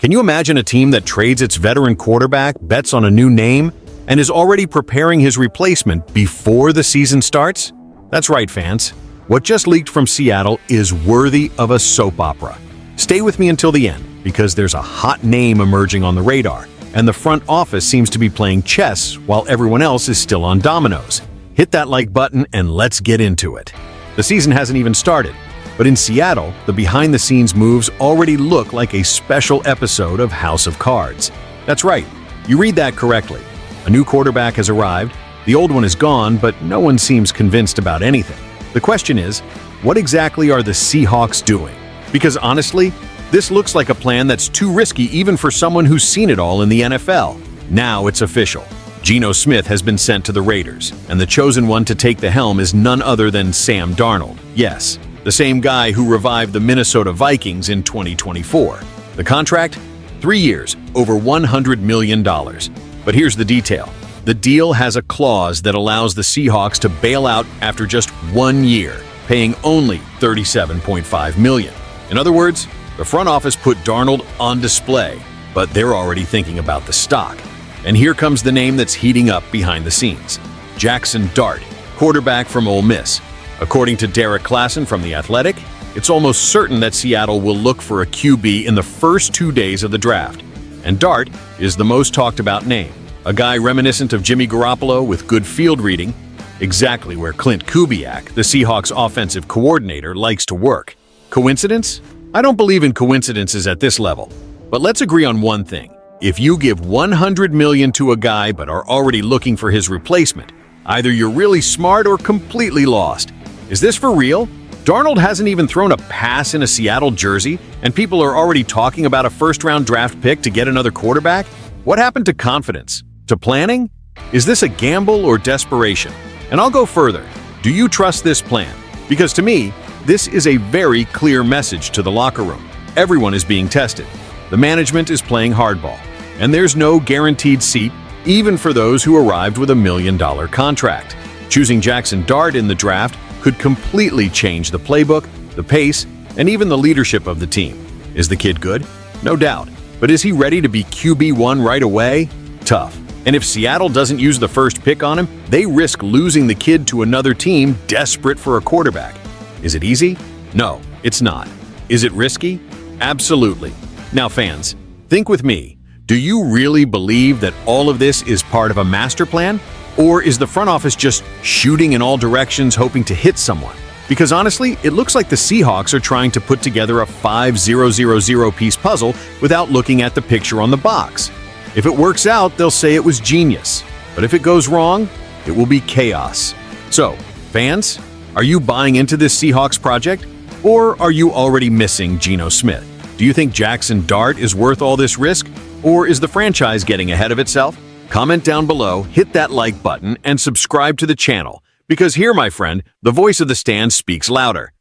Can you imagine a team that trades its veteran quarterback, bets on a new name, and is already preparing his replacement before the season starts? That's right, fans. What just leaked from Seattle is worthy of a soap opera. Stay with me until the end, because there's a hot name emerging on the radar, and the front office seems to be playing chess while everyone else is still on dominoes. Hit that like button and let's get into it. The season hasn't even started, but in Seattle, the behind-the-scenes moves already look like a special episode of House of Cards. That's right, you read that correctly. A new quarterback has arrived, the old one is gone, but no one seems convinced about anything. The question is, what exactly are the Seahawks doing? Because honestly, this looks like a plan that's too risky even for someone who's seen it all in the NFL. Now it's official. Geno Smith has been sent to the Raiders, and the chosen one to take the helm is none other than Sam Darnold. Yes, the same guy who revived the Minnesota Vikings in 2024. The contract? 3 years, over $100 million. But here's the detail. The deal has a clause that allows the Seahawks to bail out after just 1 year, paying only $37.5 million. In other words, the front office put Darnold on display, but they're already thinking about the stock. And here comes the name that's heating up behind the scenes. Jackson Dart, quarterback from Ole Miss. According to Derek Klassen from The Athletic, it's almost certain that Seattle will look for a QB in the first 2 days of the draft. And Dart is the most talked about name, a guy reminiscent of Jimmy Garoppolo with good field reading, exactly where Clint Kubiak, the Seahawks offensive coordinator, likes to work. Coincidence? I don't believe in coincidences at this level. But let's agree on one thing. If you give $100 million to a guy but are already looking for his replacement, either you're really smart or completely lost. Is this for real? Darnold hasn't even thrown a pass in a Seattle jersey, and people are already talking about a first-round draft pick to get another quarterback? What happened to confidence? To planning? Is this a gamble or desperation? And I'll go further. Do you trust this plan? Because to me, this is a very clear message to the locker room. Everyone is being tested. The management is playing hardball, and there's no guaranteed seat, even for those who arrived with $1 million contract. Choosing Jackson Dart in the draft could completely change the playbook, the pace, and even the leadership of the team. Is the kid good? No doubt. But is he ready to be QB1 right away? Tough. And if Seattle doesn't use the first pick on him, they risk losing the kid to another team desperate for a quarterback. Is it easy? No, it's not. Is it risky? Absolutely. Now fans, think with me. Do you really believe that all of this is part of a master plan? Or is the front office just shooting in all directions hoping to hit someone? Because honestly, it looks like the Seahawks are trying to put together a 5-0-0-0-piece puzzle without looking at the picture on the box. If it works out, they'll say it was genius. But if it goes wrong, it will be chaos. So, fans, are you buying into this Seahawks project? Or are you already missing Geno Smith? Do you think Jackson Dart is worth all this risk? Or is the franchise getting ahead of itself? Comment down below, hit that like button, and subscribe to the channel. Because here, my friend, the voice of the stand speaks louder.